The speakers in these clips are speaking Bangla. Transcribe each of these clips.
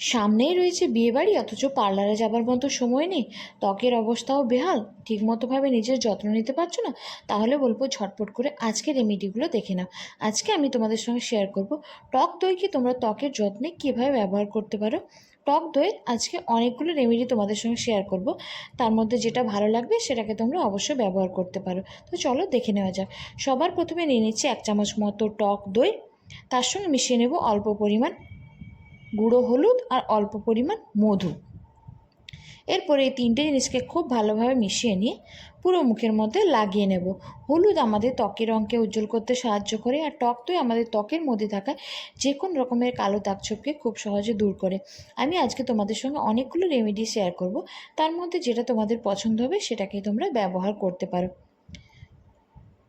সামনেই রয়েছে বিয়েবাড়ি, অথচ পার্লারে যাবার মতো সময় নেই, ত্বকের অবস্থাও বেহাল, ঠিকমতোভাবে নিজের যত্ন নিতে পারছো না, তাহলে বলবো ঝটপট করে আজকের রেমেডিগুলো দেখে নাও। আজকে আমি তোমাদের সঙ্গে শেয়ার করব টক দইকে তোমরা ত্বকের যত্নে কীভাবে ব্যবহার করতে পারো। টক দইয়ের আজকে অনেকগুলো রেমেডি তোমাদের সঙ্গে শেয়ার করব, তার মধ্যে যেটা ভালো লাগবে সেটাকে তোমরা অবশ্যই ব্যবহার করতে পারো। তো চলো দেখে নেওয়া যাক। সবার প্রথমে নিয়ে নিচ্ছি 1 চামচ মতো টক দই, তার সঙ্গে মিশিয়ে নেব অল্প পরিমাণ গুঁড়ো হলুদ আর অল্প পরিমাণ মধু। এরপরে এই তিনটে জিনিসকে খুব ভালোভাবে মিশিয়ে নিয়ে পুরো মুখের মধ্যে লাগিয়ে নেব। হলুদ আমাদের ত্বকের রঙকে উজ্জ্বল করতে সাহায্য করে, আর টক দই আমাদের ত্বকের মধ্যে থাকা যে কোনো রকমের কালো দাগছোপকে খুব সহজে দূর করে। আমি আজকে তোমাদের সঙ্গে অনেকগুলো রেমেডি শেয়ার করব, তার মধ্যে যেটা তোমাদের পছন্দ হবে সেটাকেই তোমরা ব্যবহার করতে পারো।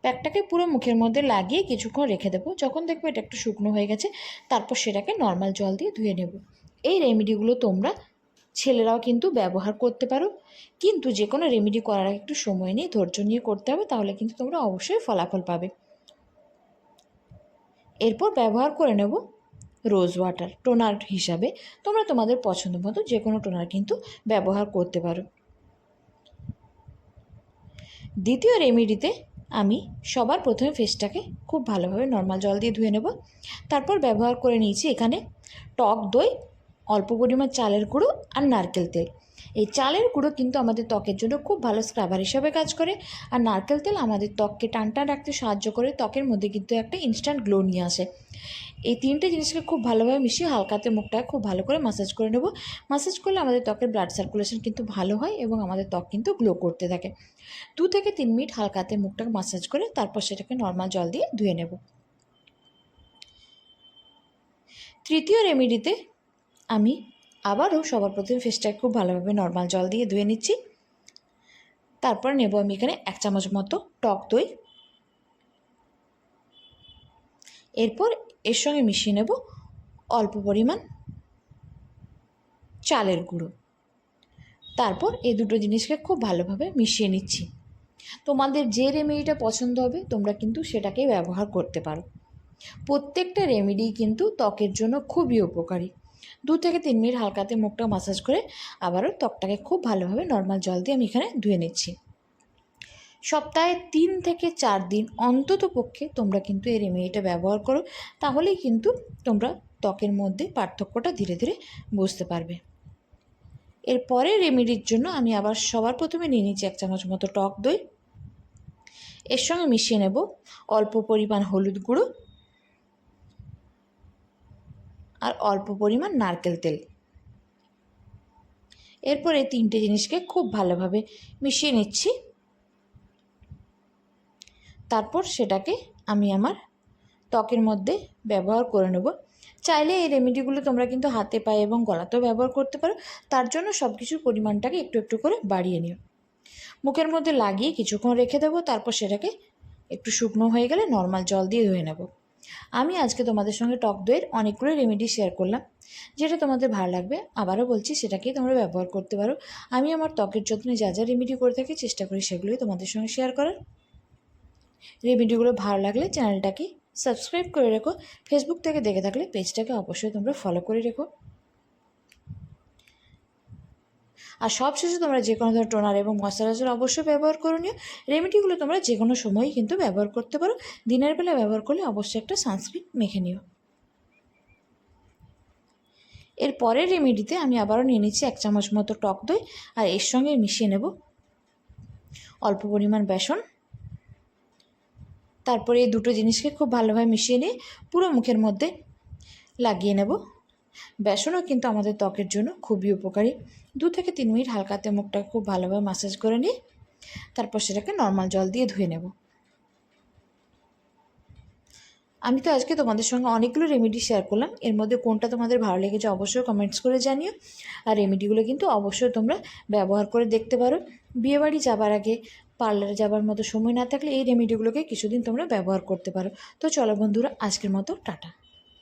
প্যাকটাকে পুরো মুখের মধ্যে লাগিয়ে কিছুক্ষণ রেখে দেবো। যখন দেখবে এটা একটু শুকনো হয়ে গেছে, তারপর সেটাকে নর্মাল জল দিয়ে ধুয়ে নেব। এই রেমেডিগুলো তোমরা ছেলেরাও কিন্তু ব্যবহার করতে পারো, কিন্তু যে কোনো রেমেডি করার আগে একটু সময় নিয়ে ধৈর্য নিয়ে করতে হবে, তাহলে কিন্তু তোমরা অবশ্যই ফলাফল পাবে। এরপর ব্যবহার করে নেব রোজ ওয়াটার টোনার হিসাবে। তোমরা তোমাদের পছন্দ মতো যে কোনো টোনার কিন্তু ব্যবহার করতে পারো। দ্বিতীয় রেমেডিতে আমি সবার প্রথমে ফেসটাকে খুব ভালোভাবে নর্মাল জল দিয়ে ধুয়ে নেব। তারপর ব্যবহার করে নিয়েছি এখানে টক দই, অল্প পরিমাণ চালের গুঁড়ো আর নারকেল তেল। এই চালের গুঁড়ো কিন্তু আমাদের ত্বকের জন্য খুব ভালো স্ক্রাবার হিসাবে কাজ করে, আর নারকেল তেল আমাদের ত্বককে টান টান রাখতে সাহায্য করে, ত্বকের মধ্যে কিন্তু একটা ইনস্ট্যান্ট গ্লো নিয়ে আসে। এই তিনটে জিনিসকে খুব ভালোভাবে মিশিয়ে হালকাতে মুখটাকে খুব ভালো করে ম্যাসাজ করে নেব। ম্যাসাজ করলে আমাদের ত্বকের ব্লাড সার্কুলেশন কিন্তু ভালো হয় এবং আমাদের ত্বক কিন্তু গ্লো করতে থাকে। 2 থেকে 3 মিনিট হালকাতে মুখটাকে ম্যাসাজ করে তারপর সেটাকে নর্মাল জল দিয়ে ধুয়ে নেব। তৃতীয় রেমেডিতে আমি আবারও সবার প্রথমে ফেসটাকে খুব ভালোভাবে নর্মাল জল দিয়ে ধুয়ে নিচ্ছি। তারপর নেব আমি এখানে 1 চামচ মতো টক দই। এরপর এর সঙ্গে মিশিয়ে নেব অল্প পরিমাণ চালের গুঁড়ো। তারপর এই দুটো জিনিসকে খুব ভালোভাবে মিশিয়ে নিচ্ছি। তোমাদের যে রেমেডিটা পছন্দ হবে তোমরা কিন্তু সেটাকেই ব্যবহার করতে পারো। প্রত্যেকটা রেমেডি কিন্তু ত্বকের জন্য খুবই উপকারী। 2 থেকে 3 মিনিট হালকাতে মুখটা ম্যাসাজ করে আবারও ত্বকটাকে খুব ভালোভাবে নর্মাল জল দিয়ে আমি এখানে ধুয়ে নিচ্ছি। সপ্তাহে 3 থেকে 4 দিন অন্তত পক্ষে তোমরা কিন্তু এই রেমেডিটা ব্যবহার করো, তাহলেই কিন্তু তোমরা ত্বকের মধ্যে পার্থক্যটা ধীরে ধীরে বুঝতে পারবে। এর পরের রেমেডির জন্য আমি আবার সবার প্রথমে নিয়ে নিচ্ছি 1 চামচ মতো টক দই। এর সঙ্গে মিশিয়ে নেব অল্প পরিমাণ হলুদ গুঁড়ো আর অল্প পরিমাণ নারকেল তেল। এরপর এই তিনটে জিনিসকে খুব ভালোভাবে মিশিয়ে নিচ্ছি। তারপর সেটাকে আমি আমার ত্বকের মধ্যে ব্যবহার করে নেব। চাইলে এই রেমেডিগুলো তোমরা কিন্তু হাতে পায়ে এবং গলাতেও ব্যবহার করতে পারো, তার জন্য সব কিছুর পরিমাণটাকে একটু একটু করে বাড়িয়ে নিও। মুখের মধ্যে লাগিয়ে কিছুক্ষণ রেখে দেবো, তারপর সেটাকে একটু শুকনো হয়ে গেলে নর্মাল জল দিয়ে ধুয়ে নেব। আমি আজকে তোমাদের সঙ্গে টক দইয়ের অনেকগুলো রেমেডি শেয়ার করলাম, যেটা তোমাদের ভালো লাগবে আবারও বলছি সেটাকেই তোমরা ব্যবহার করতে পারো। আমি আমার ত্বকের যত্নে যা যা রেমেডি করে থাকি চেষ্টা করি সেগুলোই তোমাদের সঙ্গে শেয়ার করার। রেমেডিগুলো ভালো লাগলে চ্যানেলটাকে সাবস্ক্রাইব করে রেখো। ফেসবুক থেকে দেখে থাকলে পেজটাকে অবশ্যই তোমরা ফলো করে রেখো। আর সবশেষে তোমরা যে কোনো ধরনের টোনার এবং ময়শ্চারাইজার অবশ্যই ব্যবহার করে নিও। রেমেডিগুলো তোমরা যে কোনো সময়ই কিন্তু ব্যবহার করতে পারো। দিনের বেলা ব্যবহার করলে অবশ্যই একটা সানস্ক্রিন মেখে নিও। এর পরের রেমেডিতে আমি আবারও নিয়ে নিচ্ছি 1 চামচ মতো টক দই, আর এর সঙ্গে মিশিয়ে নেব অল্প পরিমাণ বেসন। তারপরে এই দুটো জিনিসকে খুব ভালোভাবে মিশিয়ে নিয়ে পুরো মুখের মধ্যে লাগিয়ে নেব। বেসনও কিন্তু আমাদের ত্বকের জন্য খুবই উপকারী। 2 থেকে 3 মিনিট হালকাতে মুখটাকে খুব ভালোভাবে ম্যাসাজ করে নিয়ে তারপর সেটাকে নর্মাল জল দিয়ে ধুয়ে নেব। আমি তো আজকে তোমাদের সঙ্গে অনেকগুলো রেমেডি শেয়ার করলাম, এর মধ্যে কোনটা তোমাদের ভালো লেগেছে অবশ্যই কমেন্টস করে জানিও। আর রেমেডিগুলো কিন্তু অবশ্যই তোমরা ব্যবহার করে দেখতে পারো। বিয়েবাড়ি যাবার আগে পার্লারে যাবার মতো সময় না থাকলে এই রেমেডিগুলোকে কিছুদিন তোমরা ব্যবহার করতে পারো। তো চলো বন্ধুরা, আজকের মতো টাটা।